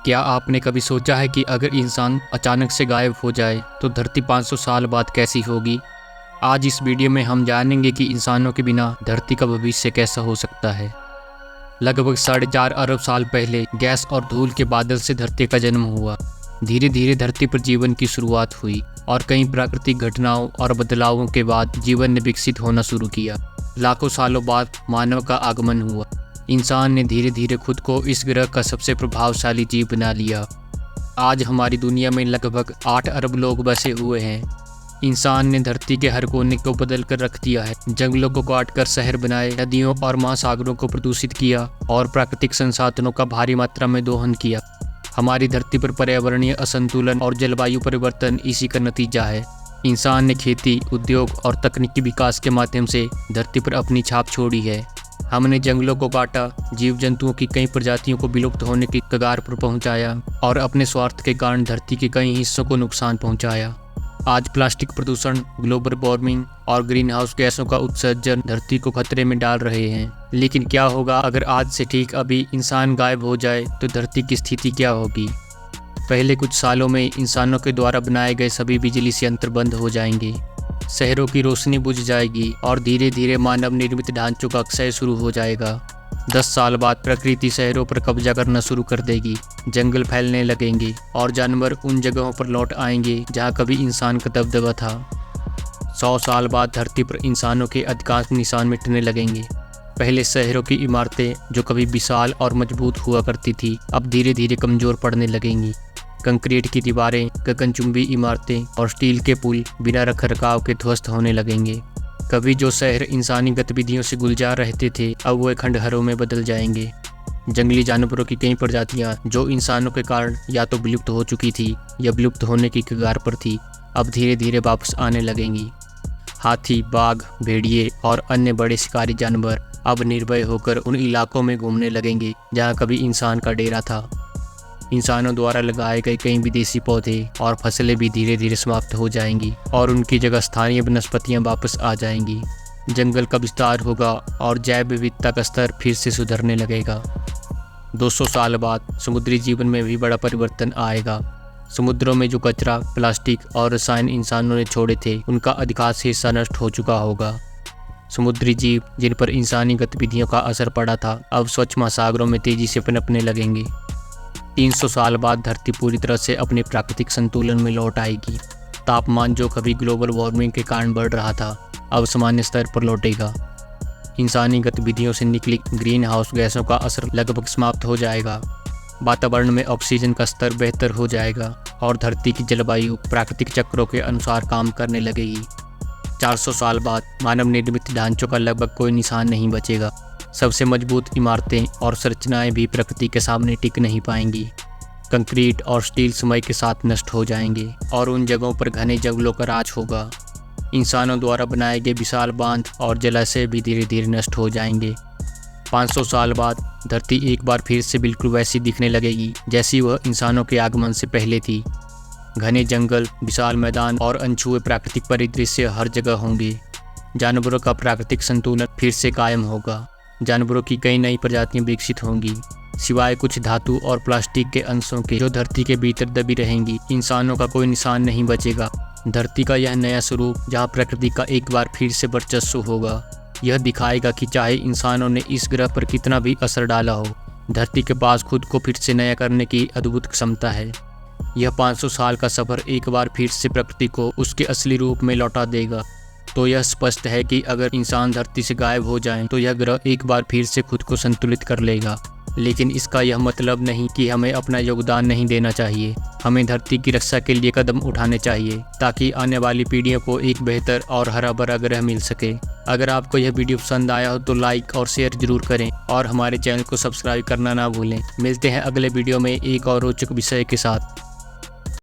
क्या आपने कभी सोचा है कि अगर इंसान अचानक से गायब हो जाए तो धरती 500 साल बाद कैसी होगी? आज इस वीडियो में हम जानेंगे कि इंसानों के बिना धरती का भविष्य कैसा हो सकता है। लगभग 4.5 अरब साल पहले गैस और धूल के बादल से धरती का जन्म हुआ। धीरे धीरे धरती पर जीवन की शुरुआत हुई और कई प्राकृतिक घटनाओं और बदलावों के बाद जीवन ने विकसित होना शुरू किया। लाखों सालों बाद मानव का आगमन हुआ। इंसान ने धीरे धीरे खुद को इस ग्रह का सबसे प्रभावशाली जीव बना लिया। आज हमारी दुनिया में लगभग 8 अरब लोग बसे हुए हैं। इंसान ने धरती के हर कोने को बदल कर रख दिया है। जंगलों को काट कर शहर बनाए, नदियों और महासागरों को प्रदूषित किया और प्राकृतिक संसाधनों का भारी मात्रा में दोहन किया। हमारी धरती पर पर्यावरणीय असंतुलन और जलवायु परिवर्तन इसी का नतीजा है। इंसान ने खेती, उद्योग और तकनीकी विकास के माध्यम से धरती पर अपनी छाप छोड़ी है। हमने जंगलों को काटा, जीव जंतुओं की कई प्रजातियों को विलुप्त होने की कगार पर पहुंचाया और अपने स्वार्थ के कारण धरती के कई हिस्सों को नुकसान पहुंचाया। आज प्लास्टिक प्रदूषण, ग्लोबल वार्मिंग और ग्रीन हाउस गैसों का उत्सर्जन धरती को खतरे में डाल रहे हैं। लेकिन क्या होगा अगर आज से ठीक अभी इंसान गायब हो जाए तो धरती की स्थिति क्या होगी? पहले कुछ सालों में इंसानों के द्वारा बनाए गए सभी बिजली संयंत्र बंद हो जाएंगे, शहरों की रोशनी बुझ जाएगी और धीरे धीरे मानव निर्मित ढांचों का क्षय शुरू हो जाएगा। 10 साल बाद प्रकृति शहरों पर कब्जा करना शुरू कर देगी, जंगल फैलने लगेंगे और जानवर उन जगहों पर लौट आएंगे जहां कभी इंसान का दबदबा था। 100 साल बाद धरती पर इंसानों के अधिकांश निशान मिटने लगेंगे। पहले शहरों की इमारतें जो कभी विशाल और मजबूत हुआ करती थी, अब धीरे धीरे कमजोर पड़ने लगेंगी। कंक्रीट की दीवारें, गगनचुंबी इमारतें और स्टील के पुल बिना रखरखाव के ध्वस्त होने लगेंगे। कभी जो शहर इंसानी गतिविधियों से गुलजार रहते थे, अब वो खंडहरों में बदल जाएंगे। जंगली जानवरों की कई प्रजातियां जो इंसानों के कारण या तो विलुप्त हो चुकी थी या विलुप्त होने की कगार पर थी, अब धीरे धीरे वापस आने लगेंगी। हाथी, बाघ, भेड़िए और अन्य बड़े शिकारी जानवर अब निर्भय होकर उन इलाकों में घूमने लगेंगे जहाँ कभी इंसान का डेरा था। इंसानों द्वारा लगाए गए कई विदेशी पौधे और फसलें भी धीरे धीरे समाप्त हो जाएंगी और उनकी जगह स्थानीय वनस्पतियां वापस आ जाएंगी। जंगल का विस्तार होगा और जैव विविधता का स्तर फिर से सुधरने लगेगा। 200 साल बाद समुद्री जीवन में भी बड़ा परिवर्तन आएगा। समुद्रों में जो कचरा, प्लास्टिक और रसायन इंसानों ने छोड़े थे, उनका अधिकांश हिस्सा नष्ट हो चुका होगा। समुद्री जीव जिन पर इंसानी गतिविधियों का असर पड़ा था, अब स्वच्छ महासागरों में तेजी से पनपने लगेंगे। 300 साल बाद धरती पूरी तरह से अपने प्राकृतिक संतुलन में लौट आएगी। तापमान जो कभी ग्लोबल वार्मिंग के कारण बढ़ रहा था, अब सामान्य स्तर पर लौटेगा। इंसानी गतिविधियों से निकली ग्रीन हाउस गैसों का असर लगभग समाप्त हो जाएगा। वातावरण में ऑक्सीजन का स्तर बेहतर हो जाएगा और धरती की जलवायु प्राकृतिक चक्रों के अनुसार काम करने लगेगी। 400 साल बाद मानव निर्मित ढांचों का लगभग कोई निशान नहीं बचेगा। सबसे मजबूत इमारतें और संरचनाएं भी प्रकृति के सामने टिक नहीं पाएंगी। कंक्रीट और स्टील समय के साथ नष्ट हो जाएंगे और उन जगहों पर घने जंगलों का राज होगा। इंसानों द्वारा बनाए गए विशाल बांध और जलाशय भी धीरे धीरे नष्ट हो जाएंगे। 500 साल बाद धरती एक बार फिर से बिल्कुल वैसी दिखने लगेगी जैसी वह इंसानों के आगमन से पहले थी। घने जंगल, विशाल मैदान और अनछुए प्राकृतिक परिदृश्य हर जगह होंगे। जानवरों का प्राकृतिक संतुलन फिर से कायम होगा। जानवरों की कई नई प्रजातियां विकसित होंगी, सिवाय कुछ धातु और प्लास्टिक के अंशों के जो धरती के भीतर दबी रहेंगी। इंसानों का कोई निशान नहीं बचेगा। धरती का यह नया स्वरूप, जहां प्रकृति का एक बार फिर से वर्चस्व होगा, यह दिखाएगा कि चाहे इंसानों ने इस ग्रह पर कितना भी असर डाला हो, धरती के पास खुद को फिर से नया करने की अद्भुत क्षमता है। यह 500 साल का सफर एक बार फिर से प्रकृति को उसके असली रूप में लौटा देगा। तो यह स्पष्ट है कि अगर इंसान धरती से गायब हो जाए तो यह ग्रह एक बार फिर से खुद को संतुलित कर लेगा। लेकिन इसका यह मतलब नहीं कि हमें अपना योगदान नहीं देना चाहिए। हमें धरती की रक्षा के लिए कदम उठाने चाहिए ताकि आने वाली पीढ़ियों को एक बेहतर और हरा भरा ग्रह मिल सके। अगर आपको यह वीडियो पसंद आया हो तो लाइक और शेयर जरूर करें और हमारे चैनल को सब्सक्राइब करना ना भूलें। मिलते हैं अगले वीडियो में एक और रोचक विषय के साथ।